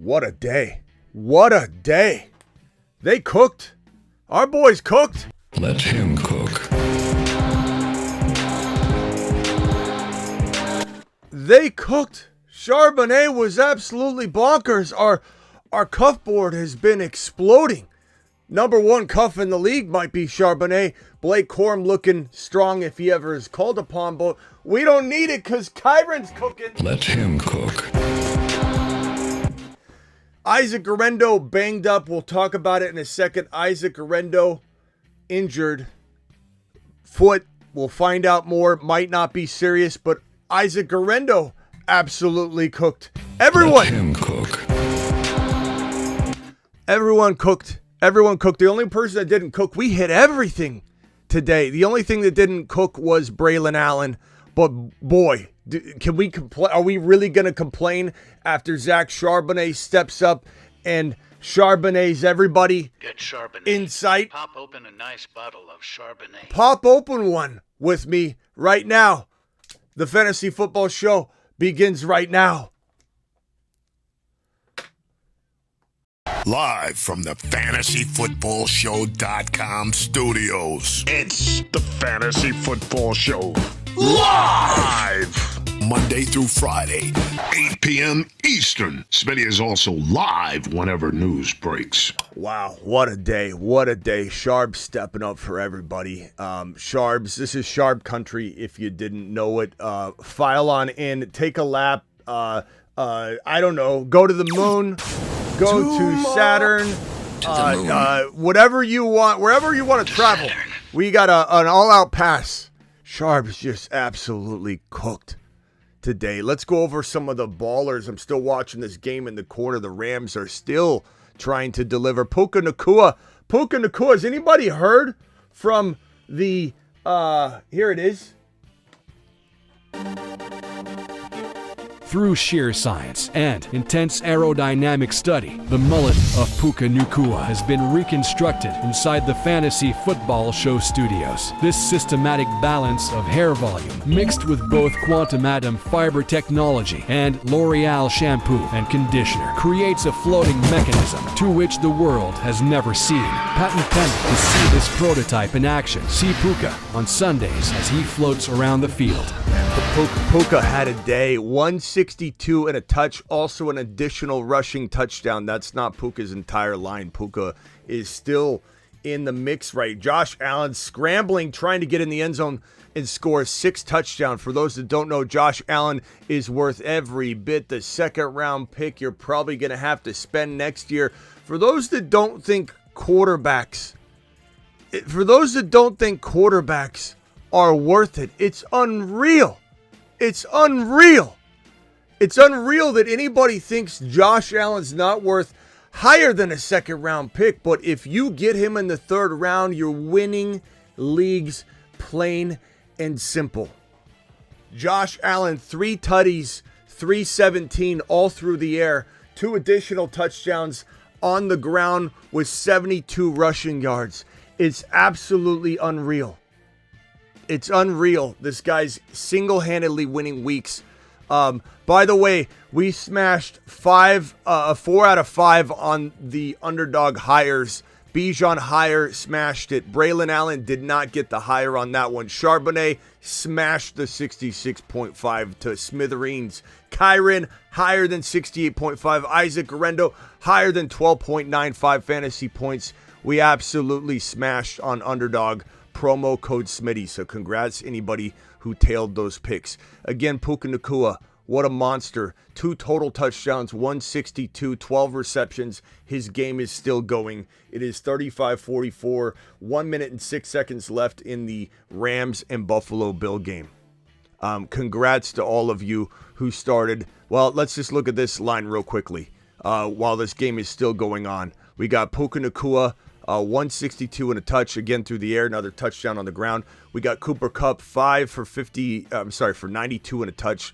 What a day. What a day. They cooked. Our boys cooked. Let him cook. They cooked. Charbonnet was absolutely bonkers. Our cuff board has been exploding. Number one cuff in the league might be Charbonnet. Blake Corum looking strong if he ever is called upon, but we don't need it because Kyren's cooking. Let him cook. Isaac Guerendo banged up. We'll talk about it in a second. Isaac Guerendo injured. Foot. We'll find out more. Might not be serious, but Isaac Guerendo absolutely cooked. Everyone. Let him cook. Everyone cooked. Everyone cooked. The only person that didn't cook, we hit everything today. The only thing that didn't cook was Braylon Allen. But boy, can we complain? Are we really going to complain after Zach Charbonnet steps up and Charbonnet's everybody? Get Charbonnet. Insight. Pop open a nice bottle of Charbonnet. Pop open one with me right now. The Fantasy Football Show begins right now. Live from the FantasyFootballShow.com studios. It's the Fantasy Football Show. Live! Monday through Friday, 8 p.m. Eastern. Smitty is also live whenever news breaks. Wow, what a day. What a day. Sharp stepping up for everybody. Sharps, this is Sharp country if you didn't know it. File on in, take a lap. I don't know, go to the moon. Go to Saturn, whatever you want, wherever you want to travel. Saturn. We got an all-out pass. Sharp's just absolutely cooked today. Let's go over some of the ballers. I'm still watching this game in the corner. The Rams are still trying to deliver. Puka Nacua. Has anybody heard from the, here it is. Through sheer science and intense aerodynamic study, the mullet of Puka Nacua has been reconstructed inside the Fantasy Football Show studios. This systematic balance of hair volume, mixed with both Quantum Atom fiber technology and L'Oreal shampoo and conditioner, creates a floating mechanism to which the world has never seen. Patent pending. To see this prototype in action, see Puka on Sundays as he floats around the field. Puka had a day, 162 and a touch, also an additional rushing touchdown. That's not Puka's entire line. Puka is still in the mix, right? Josh Allen scrambling, trying to get in the end zone and score 6 touchdowns. For those that don't know, Josh Allen is worth every bit the second-round pick you're probably going to have to spend next year. For those that don't think quarterbacks are worth it, it's unreal. It's unreal. It's unreal that anybody thinks Josh Allen's not worth higher than a second-round pick. But if you get him in the third round, you're winning leagues, plain and simple. Josh Allen, 3 tutties, 317 all through the air. 2 additional touchdowns on the ground with 72 rushing yards. It's absolutely unreal. It's unreal. This guy's single-handedly winning weeks. By the way, we smashed 4 out of 5 on the Underdog hires. Bijan hire smashed it. Braylon Allen did not get the hire on that one. Charbonnet smashed the 66.5 to smithereens. Kyren higher than 68.5. Isaac Guerendo higher than 12.95 fantasy points. We absolutely smashed on Underdog. Promo code Smitty. So congrats anybody who tailed those picks. Again, Puka Nacua, what a monster. 2 total touchdowns, 162, 12 receptions. His game is still going. It is 35-44, 1 minute and 6 seconds left in the Rams and Buffalo Bill game. Congrats to all of you who started. Well, let's just look at this line real quickly while this game is still going on. We got Puka Nacua, 162 and a touch again through the air, another touchdown on the ground. We got Cooper Kupp, for 92 and a touch.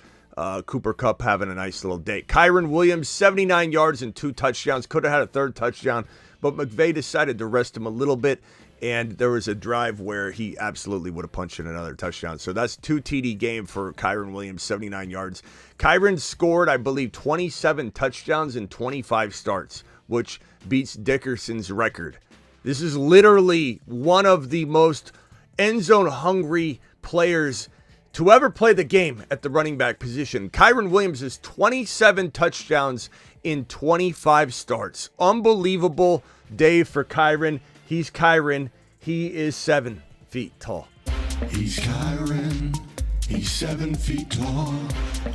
Cooper Kupp having a nice little day. Kyren Williams, 79 yards and 2 touchdowns. Could have had a third touchdown, but McVay decided to rest him a little bit And there was a drive where he absolutely would have punched in another touchdown. So that's 2 TD game for Kyren Williams, 79 yards. Kyren scored, I believe, 27 touchdowns in 25 starts, which beats Dickerson's record. This is literally one of the most end zone hungry players to ever play the game at the running back position. Kyren Williams is 27 touchdowns in 25 starts. Unbelievable day for Kyren. He's Kyren. He is 7 feet tall. He's Kyren. He's 7 feet tall.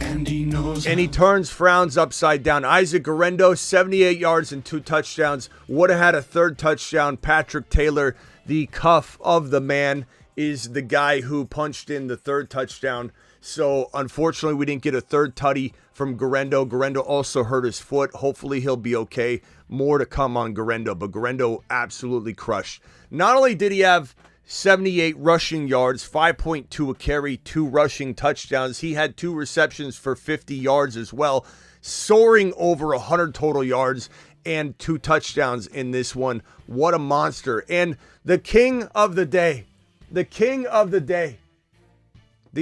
And he knows. And he turns frowns upside down. Isaac Guerendo, 78 yards and 2 touchdowns. Would have had a third touchdown. Patrick Taylor, the cuff of the man, is the guy who punched in the third touchdown. So, unfortunately, we didn't get a third tutty from Guerendo. Guerendo also hurt his foot. Hopefully, he'll be okay. More to come on Guerendo, but Guerendo absolutely crushed. Not only did he have 78 rushing yards, 5.2 a carry, 2 rushing touchdowns, he had 2 receptions for 50 yards as well, soaring over 100 total yards and 2 touchdowns in this one. What a monster. And the king of the day, the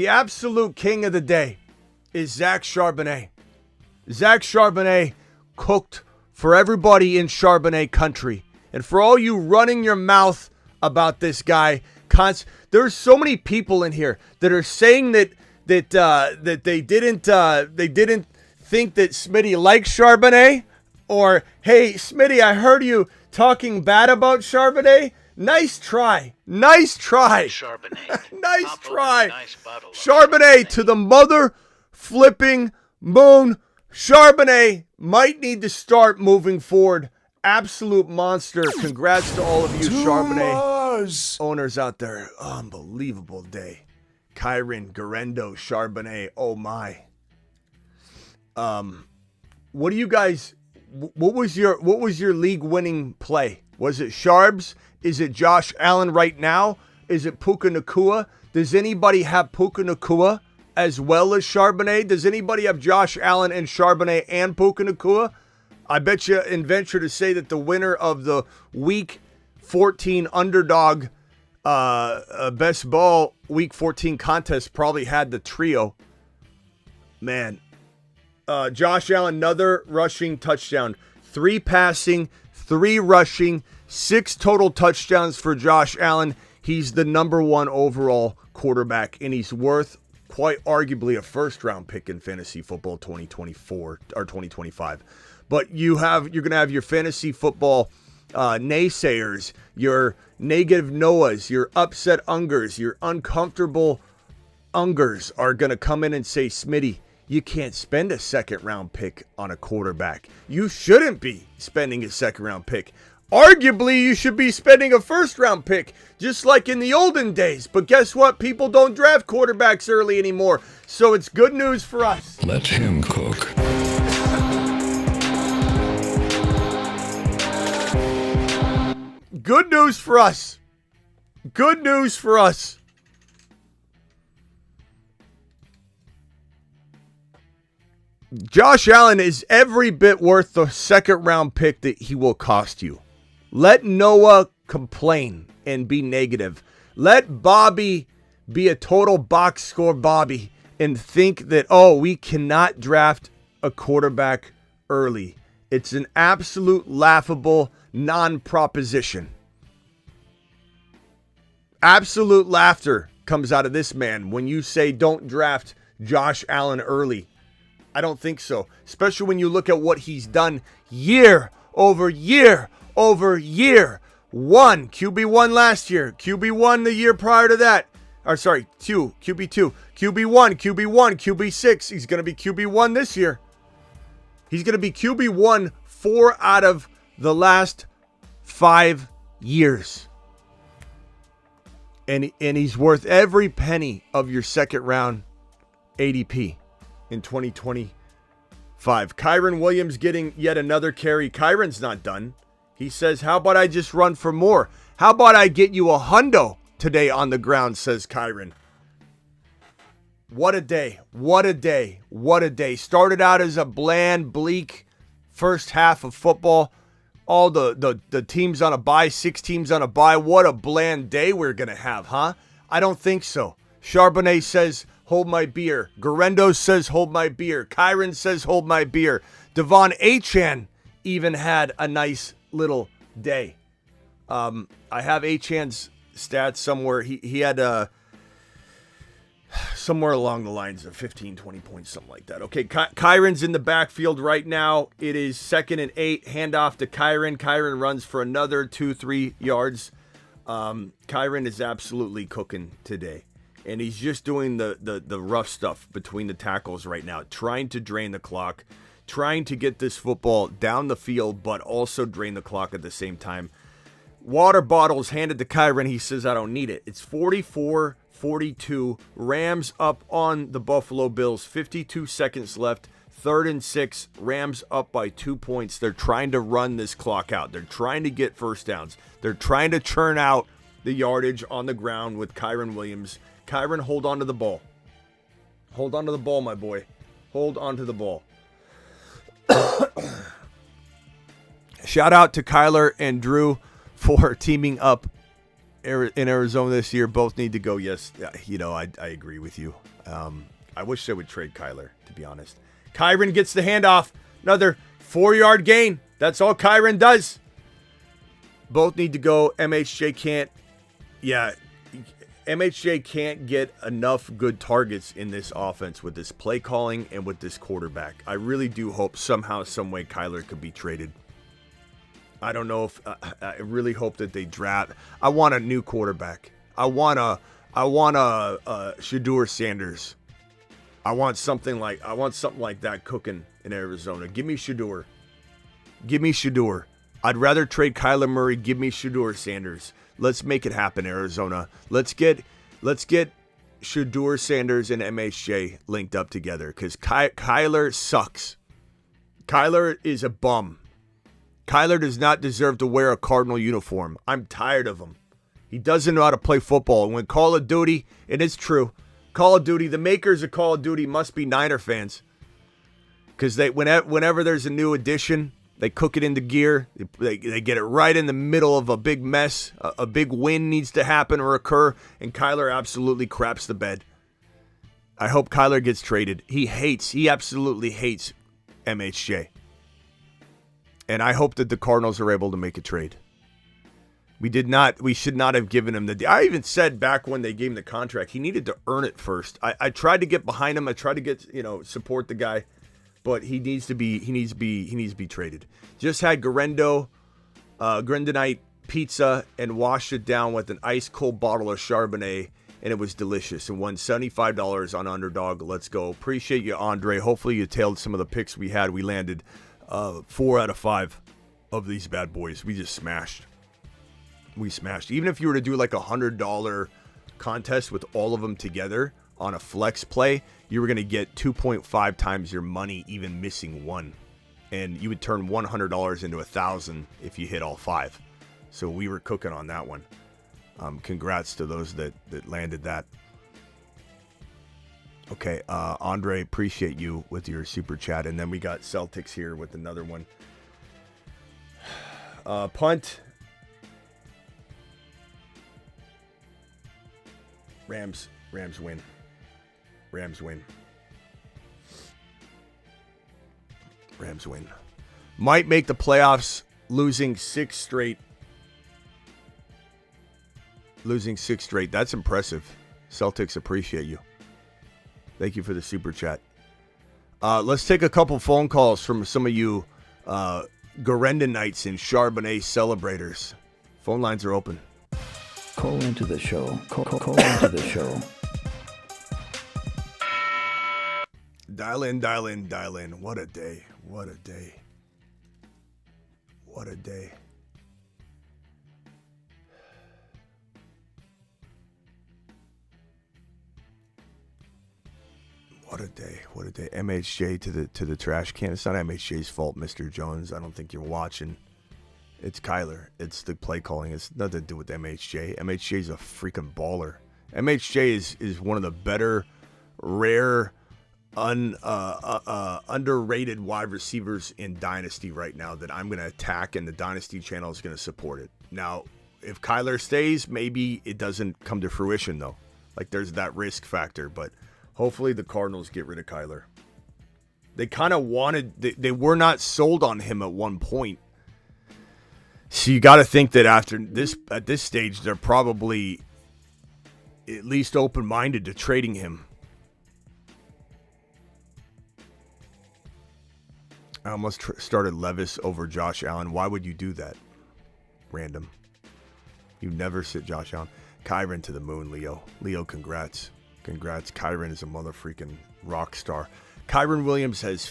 absolute king of the day is Zach Charbonnet. Zach Charbonnet cooked for everybody in Charbonnet country. And for all you running your mouth about this guy, there's so many people in here that are saying that they didn't think that Smitty liked Charbonnet, or hey Smitty, I heard you talking bad about Charbonnet. Nice try. Charbonnet. Nice try. Nice bottle of Charbonnet to the mother flipping moon. Charbonnet might need to start moving forward. Absolute monster. Congrats to all of you Charbonnet owners out there. Unbelievable day. Kyren, Guerendo, Charbonnet. Oh my. What do you guys? What was your league winning play? Was it Sharbs? Is it Josh Allen right now? Is it Puka Nacua? Does anybody have Puka Nacua as well as Charbonnet? Does anybody have Josh Allen and Charbonnet and Puka Nacua? I bet you and venture to say that the winner of the Week 14 Underdog Best Ball Week 14 contest probably had the trio. Man. Josh Allen, another rushing touchdown. 3 passing, 3 rushing, 6 total touchdowns for Josh Allen. He's the number 1 overall quarterback, and he's worth quite arguably a first-round pick in fantasy football 2024 or 2025. But you're going to have your fantasy football naysayers, your negative Noahs, your upset Ungers, your uncomfortable Ungers are going to come in and say, Smitty, you can't spend a second-round pick on a quarterback. You shouldn't be spending a second-round pick. Arguably, you should be spending a first-round pick, just like in the olden days. But guess what? People don't draft quarterbacks early anymore. So it's good news for us. Let him cook. Good news for us. Good news for us. Josh Allen is every bit worth the second-round pick that he will cost you. Let Noah complain and be negative. Let Bobby be a total box score Bobby and think that, we cannot draft a quarterback early. It's an absolute laughable non-proposition. Absolute laughter comes out of this man when you say don't draft Josh Allen early. I don't think so. Especially when you look at what he's done year over year over year. QB1 last year. QB1 the year prior to that. QB2. QB1, QB6. He's going to be QB1 this year. He's going to be QB1 4 out of the last 5 years. And he's worth every penny of your second round ADP. In 2025. Kyren Williams getting yet another carry. Kyren's not done. He says, how about I just run for more? How about I get you a hundo today on the ground, says Kyren. What a day. What a day. What a day. Started out as a bland, bleak first half of football. all the teams on a bye, 6 teams on a bye. What a bland day we're going to have, huh? I don't think so. Charbonnet says, hold my beer. Guerendo says, hold my beer. Kyren says, hold my beer. Devon Achan even had a nice little day. I have Achan's stats somewhere. He had somewhere along the lines of 15, 20 points, something like that. Okay, Kyren's in the backfield right now. It is 2nd and 8. Handoff to Kyren. Kyren runs for another 2-3 yards. Kyren is absolutely cooking today. And he's just doing the rough stuff between the tackles right now, trying to drain the clock, trying to get this football down the field, but also drain the clock at the same time. Water bottles handed to Kyren. He says, I don't need it. It's 44-42. Rams up on the Buffalo Bills. 52 seconds left. 3rd and 6. Rams up by 2 points. They're trying to run this clock out. They're trying to get first downs. They're trying to churn out the yardage on the ground with Kyren Williams. Kyren, hold on to the ball. Hold on to the ball, my boy. Hold on to the ball. Shout out to Kyler and Drew for teaming up in Arizona this year. Both need to go. Yes, I agree with you. I wish they would trade Kyler, to be honest. Kyren gets the handoff. Another 4-yard gain. That's all Kyren does. Both need to go. MHJ can't. Yeah, MHJ can't get enough good targets in this offense with this play calling and with this quarterback. I really do hope somehow, some way Kyler could be traded. I don't know if I really hope that they draft. I want a new quarterback. I want a Shedeur Sanders. I want something like that cooking in Arizona. Give me Shedeur. Give me Shedeur. I'd rather trade Kyler Murray. Give me Shedeur Sanders. Let's make it happen, Arizona. Let's get Shedeur Sanders and MHJ linked up together because Kyler sucks. Kyler is a bum. Kyler does not deserve to wear a Cardinal uniform. I'm tired of him. He doesn't know how to play football. And when Call of Duty, and it's true, Call of Duty, the makers of Call of Duty must be Niner fans. Because whenever there's a new edition, they cook it into gear. They get it right in the middle of a big mess. A big win needs to happen or occur, and Kyler absolutely craps the bed. I hope Kyler gets traded. He absolutely hates MHJ. And I hope that the Cardinals are able to make a trade. We should not have given him I even said back when they gave him the contract, he needed to earn it first. I tried to get behind him. I tried to get, support the guy, but he needs to be traded. Just had Guerendo, Grendonite pizza and washed it down with an ice cold bottle of Charbonnet, and it was delicious, and won $75 on Underdog. Let's go. Appreciate you, Andre. Hopefully you tailed some of the picks we had. We landed 4 out of 5 of these bad boys. We just smashed. We smashed. Even if you were to do like $100 contest with all of them together on a flex play, you were going to get 2.5 times your money, even missing one. And you would turn $100 into $1,000 if you hit all 5. So we were cooking on that one. Congrats to those that landed that. Okay, Andre, appreciate you with your super chat. And then we got Celtics here with another one. Punt. Rams win. Rams win. Might make the playoffs, losing 6 straight. That's impressive. Celtics appreciate you. Thank you for the super chat. Let's take a couple phone calls from some of you Guerendonites and Charbonnet celebrators. Phone lines are open. Call into the show. Call into the show. Dial in. What a day. What a day. What a day. MHJ to the trash can. It's not MHJ's fault, Mr. Jones. I don't think you're watching. It's Kyler. It's the play calling. It's nothing to do with MHJ. MHJ's a freaking baller. MHJ is one of the better, rare underrated wide receivers in Dynasty right now that I'm going to attack, and the Dynasty channel is going to support it. Now, if Kyler stays, maybe it doesn't come to fruition, though. Like, there's that risk factor, but hopefully the Cardinals get rid of Kyler. They kind of they were not sold on him at one point. So you got to think that at this stage, they're probably at least open-minded to trading him. I almost started Levis over Josh Allen. Why would you do that? Random. You never sit Josh Allen. Kyren to the moon, Leo. Leo, congrats. Congrats. Kyren is a mother-freaking rock star. Kyren Williams has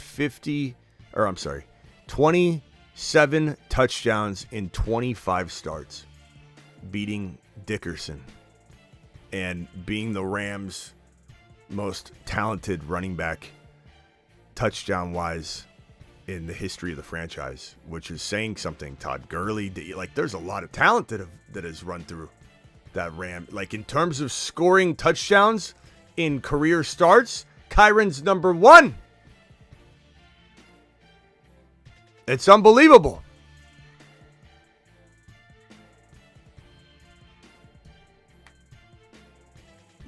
27 touchdowns in 25 starts, beating Dickerson and being the Rams' most talented running back touchdown-wise in the history of the franchise, which is saying something. Todd Gurley, like, there's a lot of talent that has run through that Ram. Like, in terms of scoring touchdowns in career starts, Kyren's number one. It's unbelievable.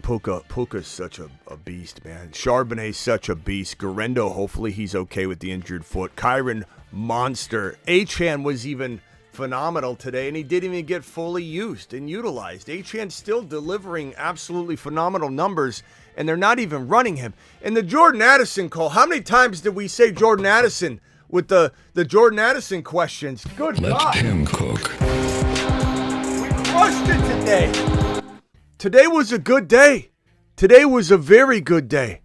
Puka's such a beast, man. Charbonnet's such a beast. Guerendo, hopefully he's okay with the injured foot. Kyren, monster. Achane was even phenomenal today, and he didn't even get fully used and utilized. Achane's still delivering absolutely phenomenal numbers, and they're not even running him. And the Jordan Addison call, how many times did we say Jordan Addison with the Jordan Addison questions? Good Let God. him cook. We crushed it today. Today was a good day. Today was a very good day.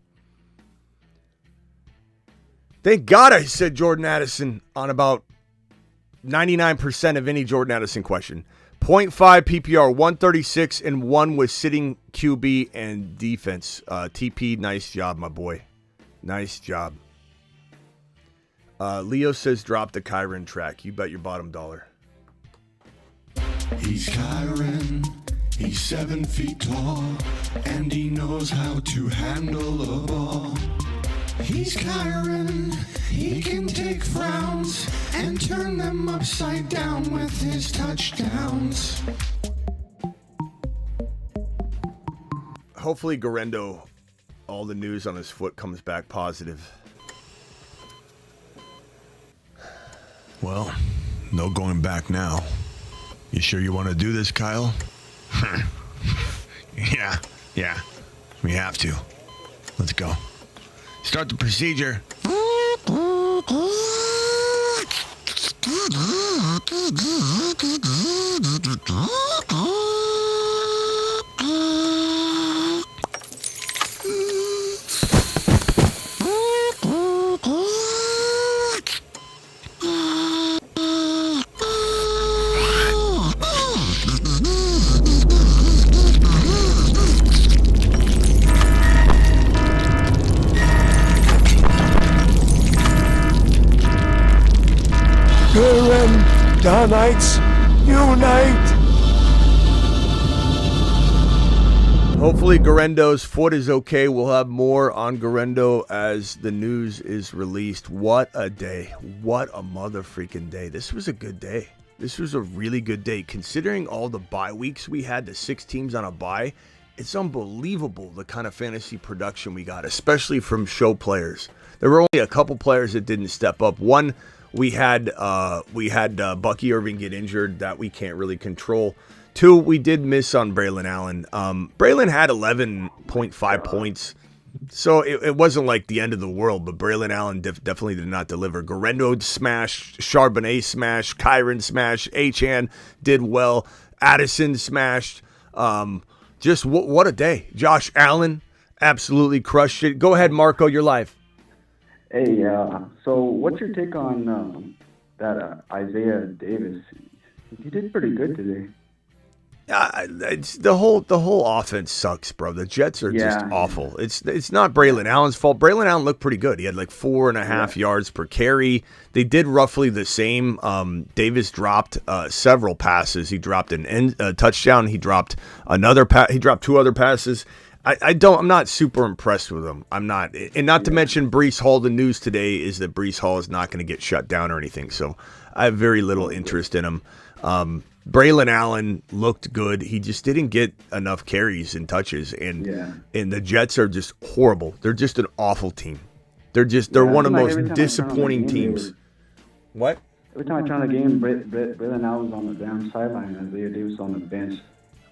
Thank God I said Jordan Addison on about 99% of any Jordan Addison question. 0.5 PPR, 136, and 1 was sitting QB and defense. TP, nice job, my boy. Nice job. Leo says drop the Kyren track. You bet your bottom dollar. He's Kyren. He's 7 feet tall, and he knows how to handle a ball. He's Kyren. He can take frowns and turn them upside down with his touchdowns. Hopefully Guerendo, all the news on his foot comes back positive. Well, no going back now. You sure you want to do this, Kyle? Yeah, we have to. Let's go. Start the procedure. Guerendonites, unite! Hopefully Guerendo's foot is okay. We'll have more on Guerendo as the news is released. What a day. What a mother-freaking day. This was a good day. This was a really good day. Considering all the bye weeks we had, the 6 teams on a bye, it's unbelievable the kind of fantasy production we got, especially from show players. There were only a couple players that didn't step up. One, we had Bucky Irving get injured. That we can't really control. 2, we did miss on Braylon Allen. Braylon had 11.5 points, so it wasn't like the end of the world, but Braylon Allen definitely did not deliver. Guerendo smashed, Charbonnet smashed, Kyren smashed, Achane did well, Addison smashed. Just what a day. Josh Allen absolutely crushed it. Go ahead, Marco, you're live. Hey, so what's your take on that Isaiah Davis? He did pretty good today. It's the whole offense sucks, bro. The Jets are just awful. It's not Braylon Allen's fault. Braylon Allen looked pretty good. He had like 4.5 yards per carry. They did roughly the same. Davis dropped several passes. He dropped a touchdown. He dropped another. He dropped 2 other passes. I'm not super impressed with him. I'm not. And not to mention Breece Hall, the news today is that Breece Hall is not going to get shut down or anything. So I have very little interest in him. Braylon Allen looked good. He just didn't get enough carries and touches. And the Jets are just horrible. They're just an awful team. They're one of the most disappointing teams. What? Every time I turn on the game, Braylon Allen's on the damn sideline and Isaiah Davis on the bench.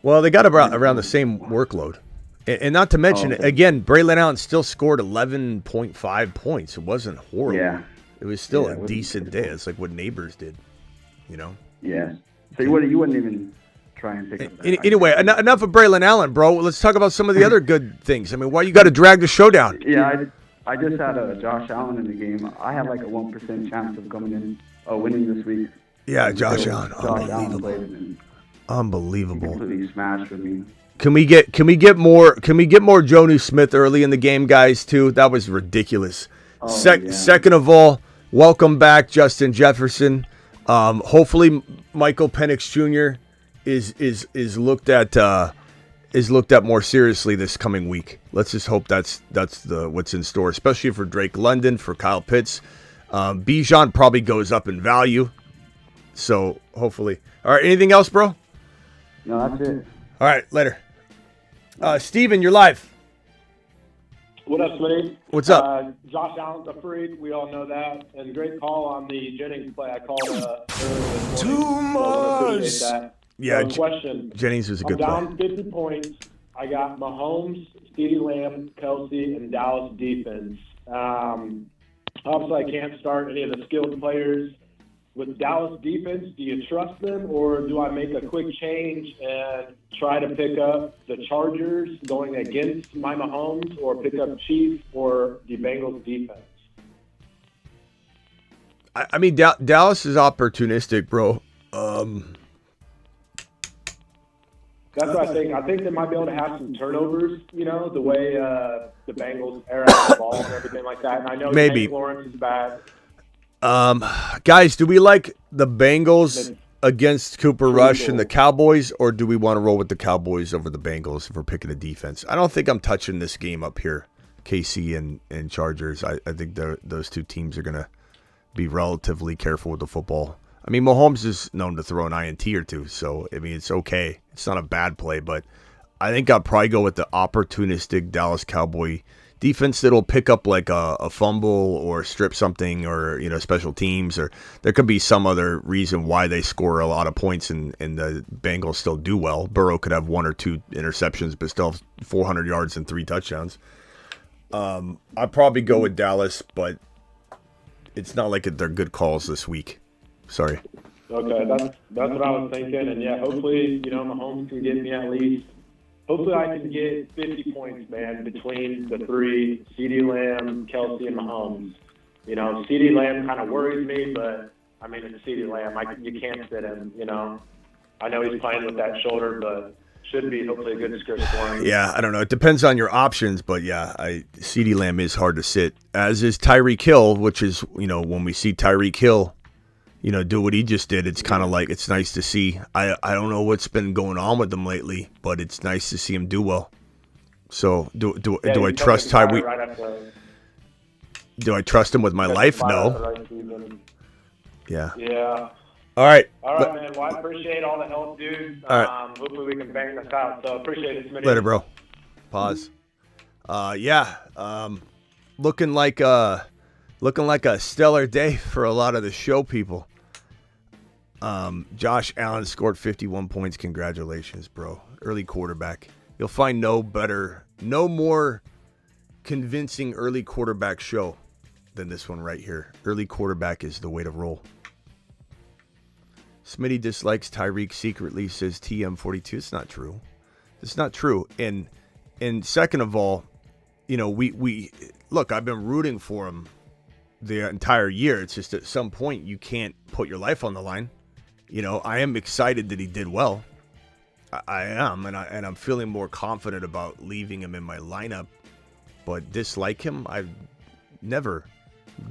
Well, they got around the same workload. And not to mention, again, Braylon Allen still scored 11.5 points. It wasn't horrible. Yeah. It was still a decent day. It's like what Neighbors did, you know? Yeah. So you wouldn't even try and pick up that. Anyway, enough of Braylon Allen, bro. Let's talk about some of the other good things. I mean, why you got to drag the show down? Yeah, I just had Josh Allen in the game. I have like a 1% chance of coming in winning this week. Yeah, Josh Allen. Unbelievable. He completely smashed with me. Can we get more Jonnu Smith early in the game, guys, too? That was ridiculous. Second of all, welcome back, Justin Jefferson. Hopefully Michael Penix Jr. is looked at more seriously this coming week. Let's just hope that's what's in store, especially for Drake London, for Kyle Pitts. Bijan probably goes up in value. So hopefully. All right, anything else, bro? No, that's it. All right, later. Steven, you're live. What up, Smitty? What's up? Josh Allen's a freak. We all know that. And great call on the Jennings play. I called earlier this morning. So appreciate that. Yeah, question. Jennings was a good play. I'm down 50 points. I got Mahomes, CeeDee Lamb, Kelsey, and Dallas defense. Obviously, I can't start any of the skilled players. With Dallas defense, do you trust them, or do I make a quick change and try to pick up the Chargers going against my Mahomes, or pick up Chiefs or the Bengals defense? I mean, Dallas is opportunistic, bro. That's what I think. I think they might be able to have some turnovers, you know, the way the Bengals air out the ball and everything like that. And I know maybe Hank Lawrence is bad. Guys, do we like the Bengals against Cooper Rush and the Cowboys, or do we want to roll with the Cowboys over the Bengals if we're picking a defense? I don't think I'm touching this game up here, KC and Chargers. I think those two teams are going to be relatively careful with the football. I mean, Mahomes is known to throw an INT or two, so, I mean, it's okay. It's not a bad play, but I think I'll probably go with the opportunistic Dallas Cowboy defense that'll pick up like a fumble or strip something, or, you know, special teams, or there could be some other reason why they score a lot of points and the Bengals still do well. Burrow could have 1 or 2 interceptions but still have 400 yards and 3 touchdowns. I'd probably go with Dallas, but it's not like they're good calls this week. Sorry. Okay, that's what I was thinking, and yeah, hopefully, you know, Mahomes can get me at least. Hopefully I can get 50 points, man, between the three, CeeDee Lamb, Kelsey, and Mahomes. You know, CeeDee Lamb kind of worries me, but, I mean, it's CeeDee Lamb. You can't sit him, you know. I know he's playing with that shoulder, but should be hopefully a good script for him. Yeah, I don't know. It depends on your options, but yeah, CeeDee Lamb is hard to sit, as is Tyreek Hill, which is, you know, when we see Tyreek Hill, you know, do what he just did, it's kind of like, it's nice to see. I don't know what's been going on with him lately, but it's nice to see him do well. So do I trust Tyreek? Do I trust him with my life? No. Yeah. Yeah. All right. All right, man. Well, I appreciate all the help, dude. All right. Hopefully we can bang this out. So appreciate it, Smitty. Later, bro. Pause. Yeah. Looking like a stellar day for a lot of the show people. Josh Allen scored 51 points. Congratulations, bro. Early quarterback. You'll find no more convincing early quarterback show than this one right here. Early quarterback is the way to roll. Smitty dislikes Tyreek secretly, says TM42. It's not true. It's not true. And second of all, you know, we look, I've been rooting for him the entire year. It's just at some point you can't put your life on the line. You know, I am excited that he did well. I am, and I'm feeling more confident about leaving him in my lineup. But dislike him, I've never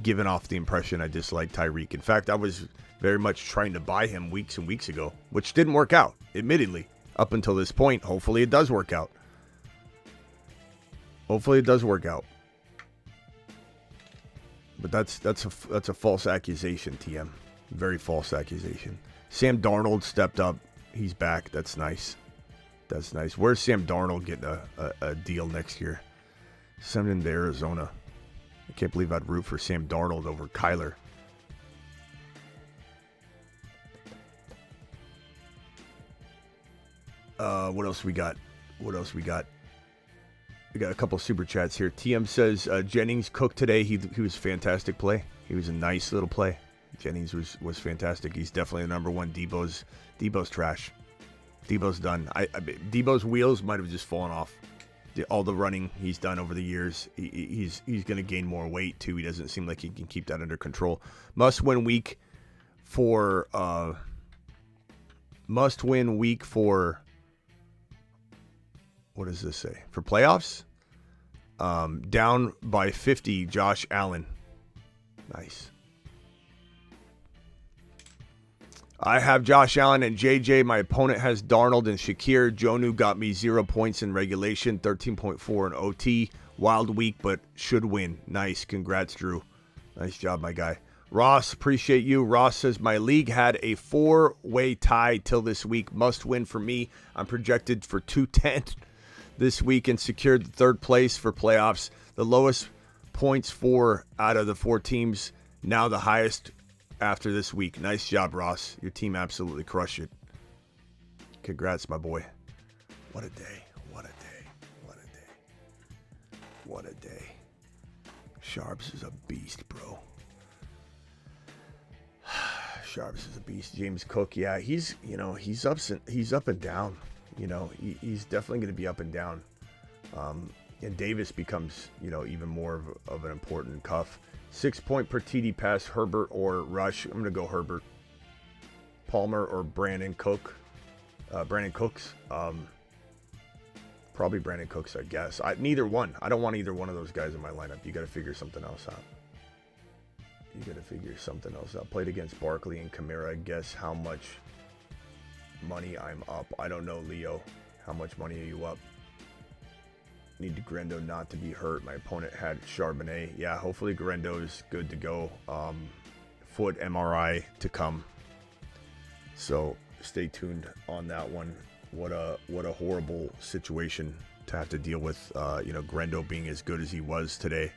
given off the impression I dislike Tyreek. In fact, I was very much trying to buy him weeks and weeks ago, which didn't work out, admittedly. Up until this point, hopefully it does work out. Hopefully it does work out. But that's a false accusation, TM. Very false accusation. Sam Darnold stepped up. He's back. That's nice. That's nice. Where's Sam Darnold getting a deal next year? Send him to Arizona. I can't believe I'd root for Sam Darnold over Kyler. What else we got? We got a couple super chats here. TM says Jennings cooked today. He was fantastic play. He was a nice little play. Jennings was fantastic. He's definitely the number one. Debo's trash. Debo's done. Debo's wheels might have just fallen off. All the running he's done over the years. He's going to gain more weight too. He doesn't seem like he can keep that under control. Must win week for what does this say? For playoffs? Down by 50, Josh Allen. Nice. I have Josh Allen and JJ. My opponent has Darnold and Shakir. Jonu got me 0 points in regulation, 13.4 in OT. Wild week, but should win. Nice. Congrats, Drew. Nice job, my guy. Ross, appreciate you. Ross says, my league had a 4-way tie till this week. Must win for me. I'm projected for 210 this week and secured the third place for playoffs. The lowest points for out of the 4 teams. Now the highest after this week. Nice job, Ross. Your team absolutely crushed it. Congrats, my boy. What a day. What a day. What a day. What a day. Sharps is a beast, bro. Sharps is a beast. James Cook, yeah, he's up and down. He's definitely going to be up and down. And Davis becomes, even more of an important cuff. 6 point per TD pass, Herbert or Rush. I'm going to go Herbert. Palmer or Brandon Cook. Brandon Cooks. Probably Brandon Cooks, I guess. Neither one. I don't want either one of those guys in my lineup. You got to figure something else out. Played against Barkley and Kamara. Guess how much money I'm up. I don't know, Leo. How much money are you up? Need Guerendo not to be hurt. My opponent had Charbonnet. Yeah, hopefully Guerendo is good to go. Foot MRI to come. So stay tuned on that one. What a horrible situation to have to deal with. Guerendo being as good as he was today,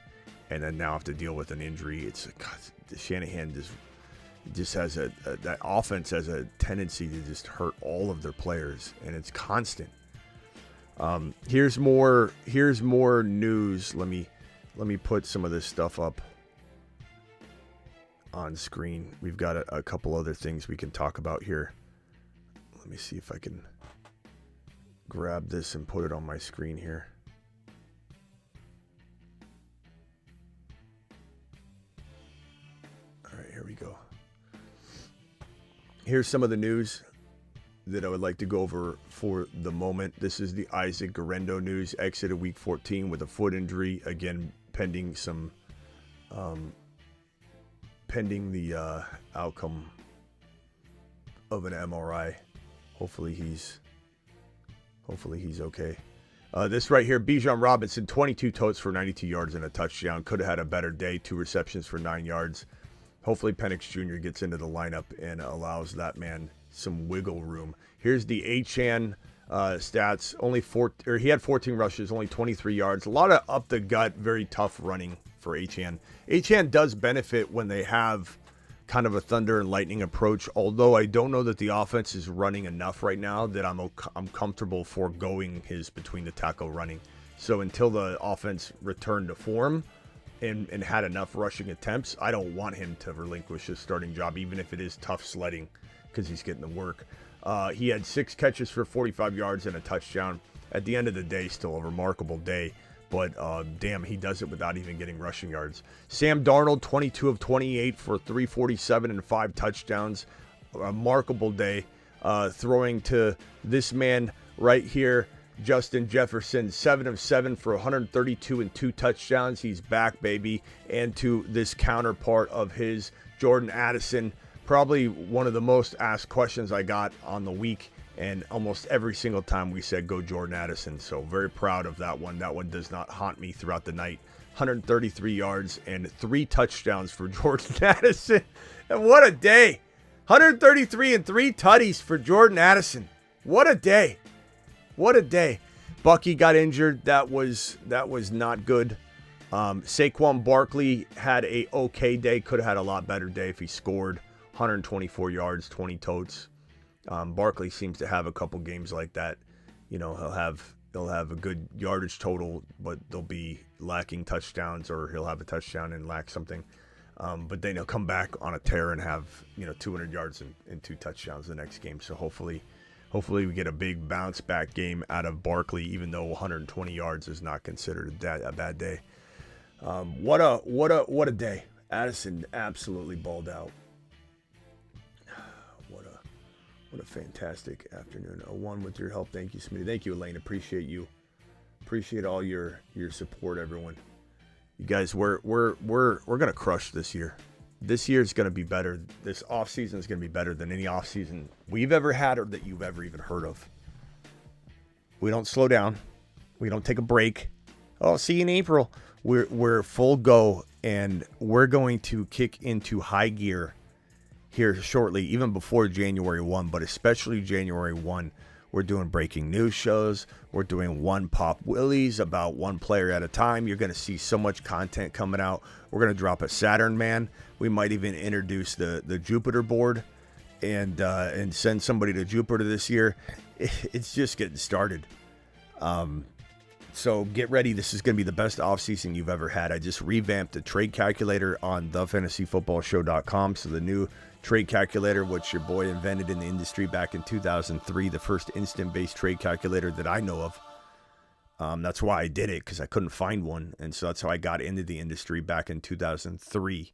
and then now have to deal with an injury. It's Shanahan just has that offense has a tendency to just hurt all of their players, and it's constant. Here's more news. Let me put some of this stuff up on screen. We've got a couple other things we can talk about here. Let me see if I can grab this and put it on my screen here. All right, here we go. Here's some of the news that I would like to go over for the moment. This is the Isaac Guerendo news. Exited week 14 with a foot injury. Again, pending the outcome of an MRI. Hopefully he's okay. This right here, Bijan Robinson, 22 totes for 92 yards and a touchdown. Could have had a better day. 2 receptions for 9 yards. Hopefully Penix Jr. gets into the lineup and allows that man some wiggle room. Here's the Achane stats. He had 14 rushes, only 23 yards. A lot of up the gut, very tough running for Achane. Achane does benefit when they have kind of a thunder and lightning approach, although I don't know that the offense is running enough right now that I'm comfortable foregoing his between the tackle running. So until the offense returned to form and had enough rushing attempts, I don't want him to relinquish his starting job, even if it is tough sledding, because he's getting the work. He had 6 catches for 45 yards and a touchdown. At the end of the day, still a remarkable day. But damn, he does it without even getting rushing yards. Sam Darnold, 22 of 28 for 347 and 5 touchdowns. A remarkable day. Throwing to this man right here, Justin Jefferson, 7 of 7 for 132 and 2 touchdowns. He's back, baby. And to this counterpart of his, Jordan Addison. Probably one of the most asked questions I got on the week And almost every single time we said go Jordan Addison. So very proud of that one. That one does not haunt me throughout the night. 133 yards and 3 touchdowns for Jordan Addison. And what a day. 133 and 3 tutties for Jordan Addison. What a day. What a day. Bucky got injured. That was not good. Saquon Barkley had a okay day. Could have had a lot better day if he scored. 124 yards, 20 totes. Barkley seems to have a couple games like that. You know, he'll have a good yardage total, but they'll be lacking touchdowns, or he'll have a touchdown and lack something. But then he'll come back on a tear and have, 200 yards and 2 touchdowns the next game. So hopefully we get a big bounce back game out of Barkley, even though 120 yards is not considered a bad day. What a day. Addison absolutely balled out. What a fantastic afternoon. A 1 with your help. Thank you, Smitty. Thank you, Elaine. Appreciate you. Appreciate all your support, everyone. You guys, we're gonna crush this year. This year is gonna be better. This offseason is gonna be better than any offseason we've ever had or that you've ever even heard of. We don't slow down. We don't take a break. Oh, see you in April. We're full go, and we're going to kick into high gear here shortly, even before January 1, but especially January 1. We're doing breaking news shows. We're doing one pop willies about one player at a time. You're going to see so much content coming out. We're going to drop a Saturn man. We might even introduce the Jupiter board and send somebody to Jupiter this year. It's just getting started. So get ready. This is going to be the best offseason you've ever had. I just revamped the trade calculator on thefantasyfootballshow.com. So the new trade calculator, which your boy invented in the industry back in 2003, the first instant-based trade calculator that I know of. That's why I did it, because I couldn't find one. And so that's how I got into the industry back in 2003.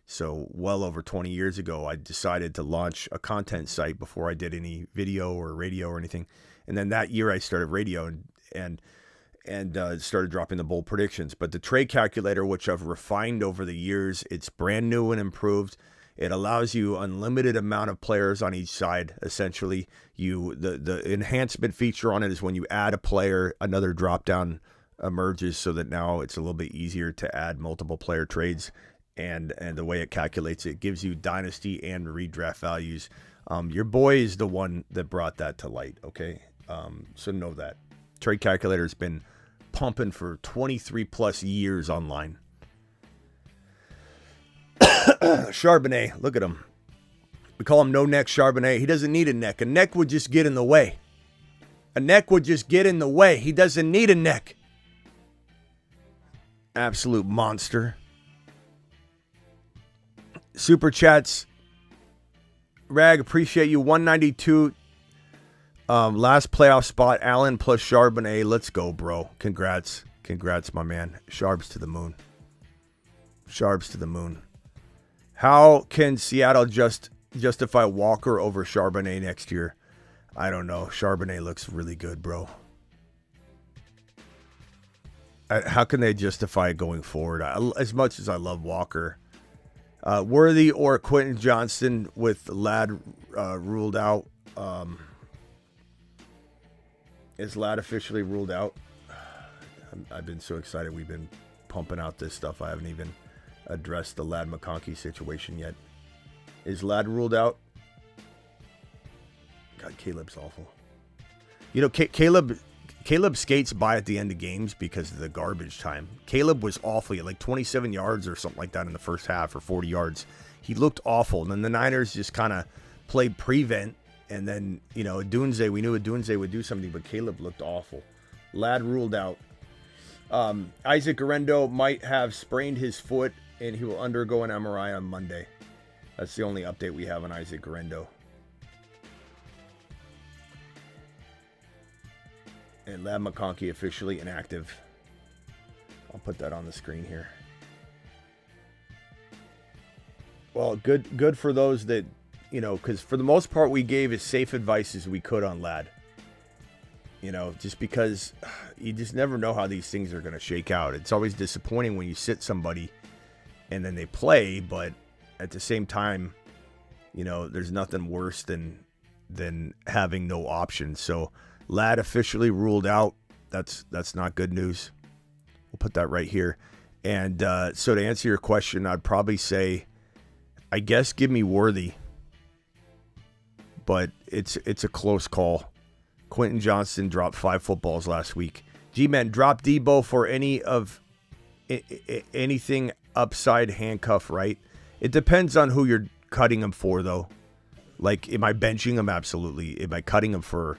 So well over 20 years ago, I decided to launch a content site before I did any video or radio or anything. And then that year I started radio and started dropping the bold predictions. But the trade calculator, which I've refined over the years, it's brand new and improved. It allows you unlimited amount of players on each side. Essentially, the enhancement feature on it is when you add a player, another drop down emerges, so that now it's a little bit easier to add multiple player trades. And the way it calculates it gives you dynasty and redraft values. Your boy is the one that brought that to light. Okay, so know that trade calculator has been pumping for 23 plus years online. Charbonnet, look at him. We call him no neck Charbonnet. He doesn't need a neck. A neck would just get in the way. A neck would just get in the way. He doesn't need a neck. Absolute monster. Super chats. Rag, appreciate you. 192. Last playoff spot. Allen plus Charbonnet. Let's go, bro. Congrats. Congrats, my man. Sharbs to the moon. Sharbs to the moon. How can Seattle justify Walker over Charbonnet next year? I don't know. Charbonnet looks really good, bro. How can they justify it going forward? As much as I love Walker. Worthy or Quentin Johnston with Ladd ruled out. Is Ladd officially ruled out? I've been so excited. We've been pumping out this stuff. I haven't even addressed the Ladd McConkey situation yet. Is Ladd ruled out? God, Caleb's awful. You know, Caleb skates by at the end of games because of the garbage time. Caleb was awful. He had like 27 yards or something like that in the first half, or 40 yards. He looked awful. And then the Niners just kind of played prevent. And then, Dunze, we knew Dunze would do something, but Caleb looked awful. Ladd ruled out. Isaac Guerendo might have sprained his foot, and he will undergo an MRI on Monday. That's the only update we have on Isaac Guerendo. And Ladd McConkey officially inactive. I'll put that on the screen here. Well, good for those that, because for the most part we gave as safe advice as we could on Ladd. Just because you just never know how these things are going to shake out. It's always disappointing when you sit somebody and then they play, but at the same time, there's nothing worse than than having no options. So Ladd officially ruled out. That's not good news. We'll put that right here. And so to answer your question, I'd probably say, I guess give me Worthy. But it's a close call. Quentin Johnston dropped 5 footballs last week. G-Man, drop Debo for anything upside handcuff, right? It depends on who you're cutting him for, though. Like, am I benching him? Absolutely. Am I cutting him for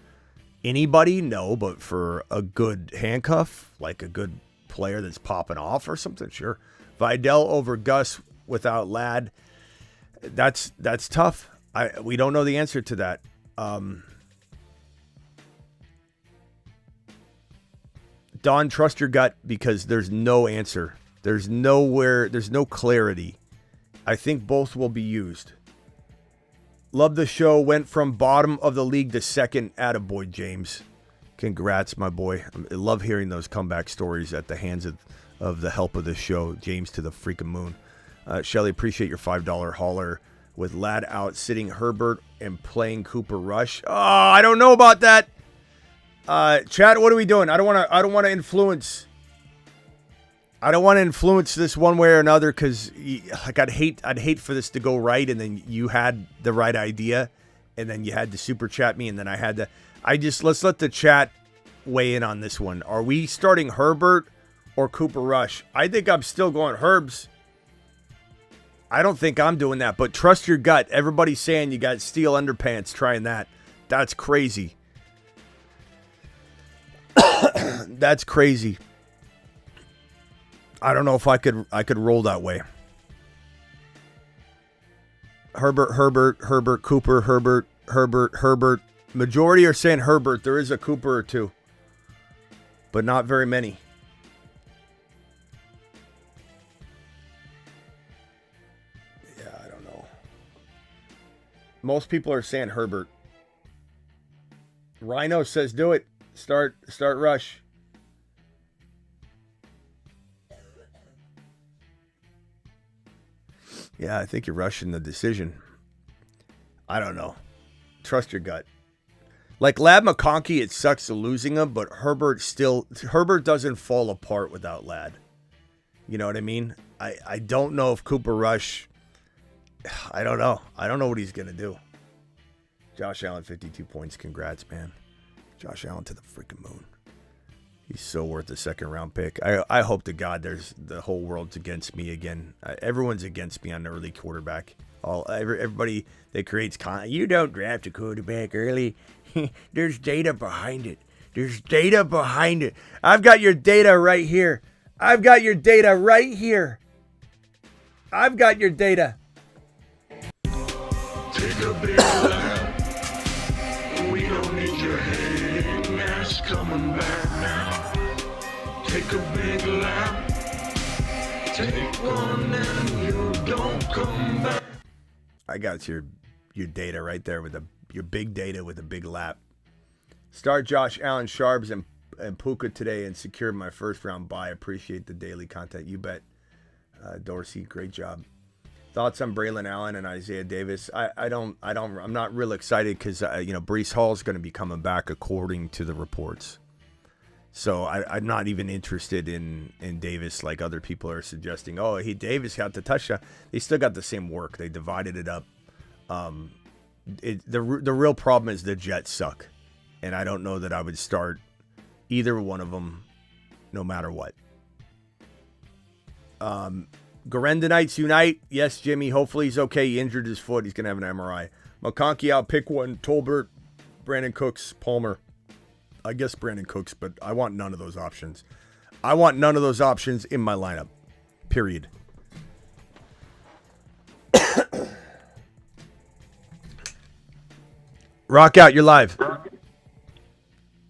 anybody? No, but for a good handcuff, like a good player that's popping off or something, sure. Vidal over Gus without Ladd, that's tough. We don't know the answer to that. Don, trust your gut because there's no answer. There's no clarity. I think both will be used. Love the show. Went from bottom of the league to second. Attaboy, James. Congrats, my boy. I love hearing those comeback stories at the hands of the help of the show. James to the freaking moon. Shelly, appreciate your $5 hauler. With Ladd out, sitting Herbert and playing Cooper Rush. Oh, I don't know about that. Chad, what are we doing? I don't want to influence. I don't want to influence this one way or another because like I'd hate for this to go right and then you had the right idea and then you had to super chat me and then I had to. Let's let the chat weigh in on this one. Are we starting Herbert or Cooper Rush? I think I'm still going Herbs. I don't think I'm doing that, but trust your gut. Everybody's saying you got steel underpants trying that. That's crazy. That's crazy. I don't know if I could roll that way. Herbert, Cooper, Herbert. Majority are saying Herbert. There is a Cooper or two, but not very many. Yeah, I don't know. Most people are saying Herbert. Rhino says do it. Start Rush. Yeah, I think you're rushing the decision. I don't know. Trust your gut. Like Ladd McConkey, it sucks losing him, but Herbert doesn't fall apart without Ladd. You know what I mean? I don't know if Cooper Rush, I don't know. I don't know what he's going to do. Josh Allen, 52 points. Congrats, man. Josh Allen to the freaking moon. He's so worth a second-round pick. I hope to God the whole world's against me again. Everyone's against me on the early quarterback. Everybody that creates content. You don't draft a quarterback early. There's data behind it. I've got your data right here. Take a big lap. We don't need your head mask coming back now. Take a big lap. Take one and you don't come back. I got your data right there with your big data with a big lap. Start Josh Allen, Sharps, and Puka today and secure my first round bye. Appreciate the daily content. You bet. Dorsey, great job. Thoughts on Braylon Allen and Isaiah Davis? I'm not real excited because Breece Hall is going to be coming back according to the reports. So I'm not even interested in Davis like other people are suggesting. Oh, Davis got the touchdown. They still got the same work. They divided it up. The real problem is the Jets suck, and I don't know that I would start either one of them, no matter what. Guerendo unite. Yes, Jimmy. Hopefully he's okay. He injured his foot. He's gonna have an MRI. McConkey out. Pick one. Tolbert, Brandon Cooks, Palmer. I guess Brandon Cooks, but I want none of those options. I want none of those options in my lineup. Period. Rock out. You're live.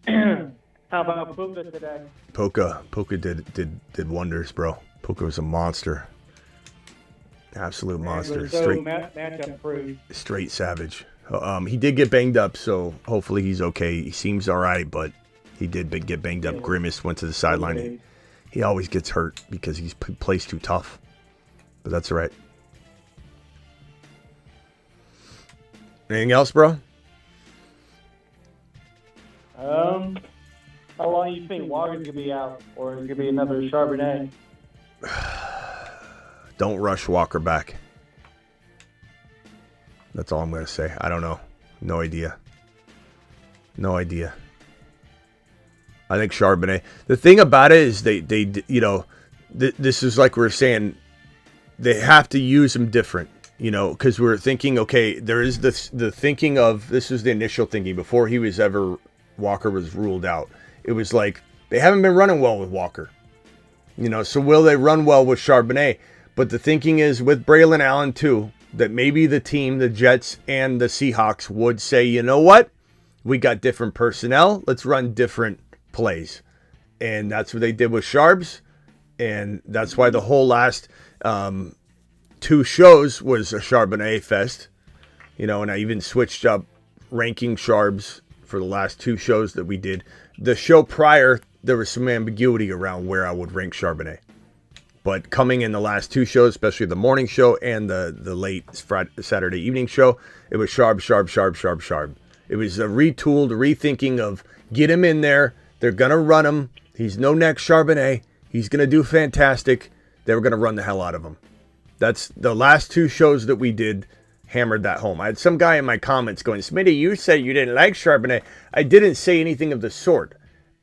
How about Puka today? Puka did wonders, bro. Puka was a monster. Absolute monster. Straight savage. He did get banged up, so hopefully he's okay. He seems all right, but he did get banged up. Grimace went to the sideline. He always gets hurt because he plays too tough. But that's all right. Anything else, bro? think Walker's gonna be out, or is it gonna be another Charbonnet? Don't rush Walker back. That's all I'm going to say. I don't know. No idea. No idea. I think Charbonnet. The thing about it is they you know, this is like we were saying, they have to use him different, you know, because we're thinking, okay, there is the thinking of, this is the initial thinking before Walker was ruled out. It was like, they haven't been running well with Walker. You know, so will they run well with Charbonnet? But the thinking is with Braylon Allen too, that maybe the team, the Jets and the Seahawks would say, you know what? We got different personnel. Let's run different plays. And that's what they did with Charbs. And that's why the whole last 2 shows was a Charbonnet fest. You know, and I even switched up ranking Charbs for the last 2 shows that we did. The show prior, there was some ambiguity around where I would rank Charbonnet. But coming in the last 2 shows, especially the morning show and the late Saturday evening show, it was Sharb. It was a retooled, rethinking of get him in there. They're going to run him. He's no next Charbonnet. He's going to do fantastic. They were going to run the hell out of him. That's the last 2 shows that we did hammered that home. I had some guy in my comments going, Smitty, you said you didn't like Charbonnet. I didn't say anything of the sort.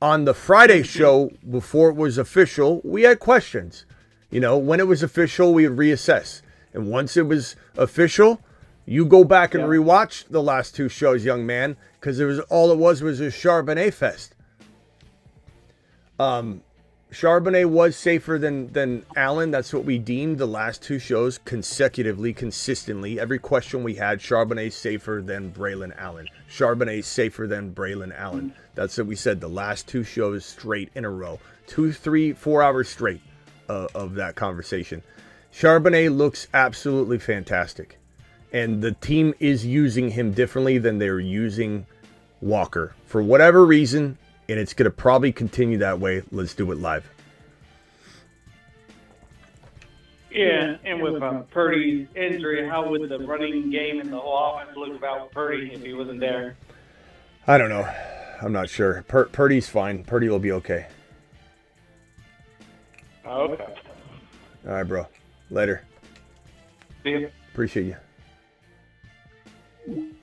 On the Friday show, before it was official, we had questions. You know, when it was official, we would reassess. And once it was official, you go back and rewatch the last 2 shows, young man, because all it was a Charbonnet fest. Charbonnet was safer than Allen. That's what we deemed the last 2 shows consecutively, consistently. Every question we had, Charbonnet safer than Braylon Allen. Charbonnet safer than Braylon Allen. That's what we said the last 2 shows straight in a row. 2, 3, 4 hours straight of that conversation. Charbonnet looks absolutely fantastic. And the team is using him differently than they're using Walker. For whatever reason, and it's going to probably continue that way. Let's do it live. Yeah, and with Purdy's injury, how would the running game and the whole offense look without Purdy if he wasn't there? I don't know. I'm not sure. Purdy's fine. Purdy will be okay. Oh, okay. All right, bro. Later. See you. Appreciate you.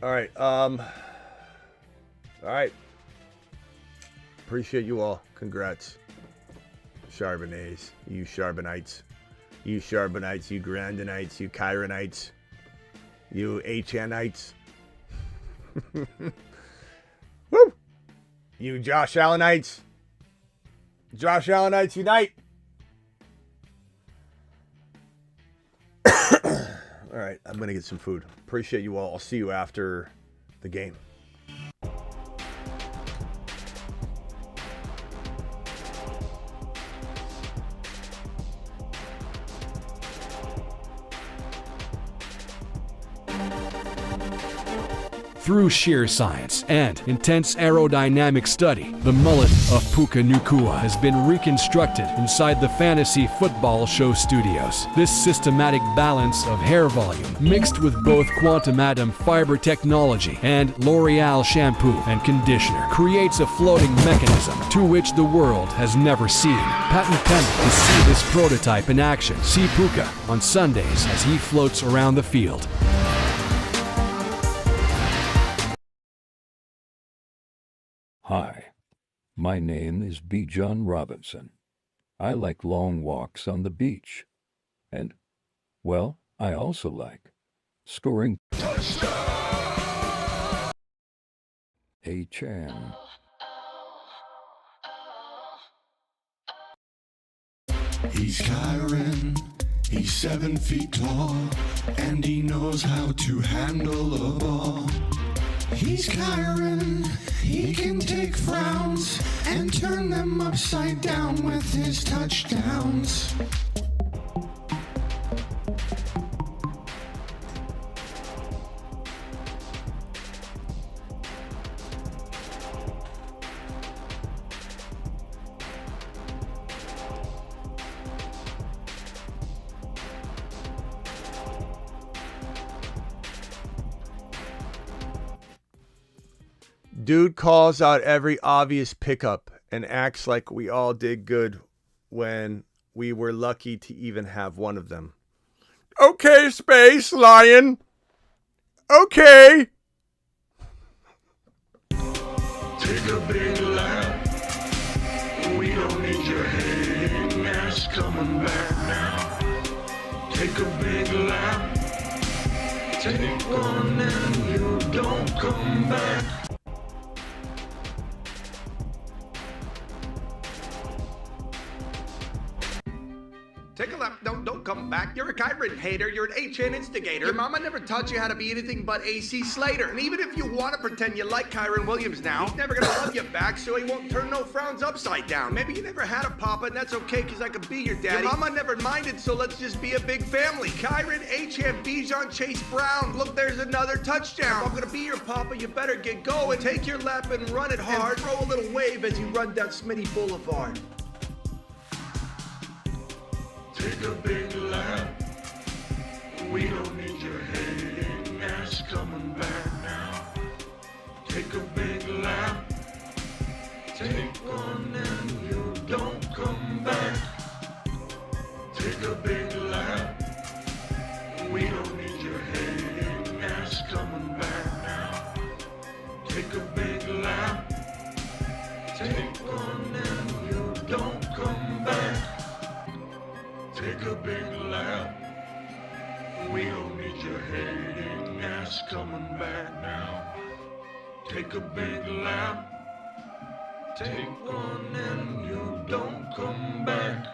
All right. All right. Appreciate you all. Congrats. Charbonnets. You Charbonnites. You Charbonnites. You Grandonites. You Kyrenites. You HNites. Woo! You Josh Allenites. Josh Allenites unite. All right, I'm going to get some food. Appreciate you all. I'll see you after the game. Through sheer science and intense aerodynamic study, the mullet of Puka Nacua has been reconstructed inside the fantasy football show studios. This systematic balance of hair volume, mixed with both Quantum Atom fiber technology and L'Oreal shampoo and conditioner, creates a floating mechanism to which the world has never seen. Patent pending. To see this prototype in action, see Puka on Sundays as he floats around the field. Hi, my name is B. John Robinson. I like long walks on the beach. And, well, I also like scoring a chan. He's Kyren, he's 7 feet tall, and he knows how to handle a ball. He's Kyren, he can take frowns and turn them upside down with his touchdowns. Dude calls out every obvious pickup and acts like we all did good when we were lucky to even have one of them. Okay, Space Lion. Okay. Take a big lap. We don't need your hating ass coming back now. Take a big lap. Take one and you don't come back. Take a lap. Don't come back. You're a Kyren hater. You're an HN instigator. Your mama never taught you how to be anything but AC Slater. And even if you want to pretend you like Kyren Williams now, he's never going to love you back, so he won't turn no frowns upside down. Maybe you never had a papa, and that's okay, because I could be your daddy. Your mama never minded, so let's just be a big family. Kyren, HN, Bijan, Chase Brown. Look, there's another touchdown. If I'm going to be your papa, you better get going. Take your lap and run it hard. And throw a little wave as you run down Smitty Boulevard. Take a big lap. We don't need your hating ass coming back now. Take a big lap. Take one and you don't come back. Take a big lap. We don't need your hating ass coming back now. Take a big lap. Take one and you don't come back. Take a big lap. We don't need your hating ass coming back now. Take a big lap. Take one and you don't come back.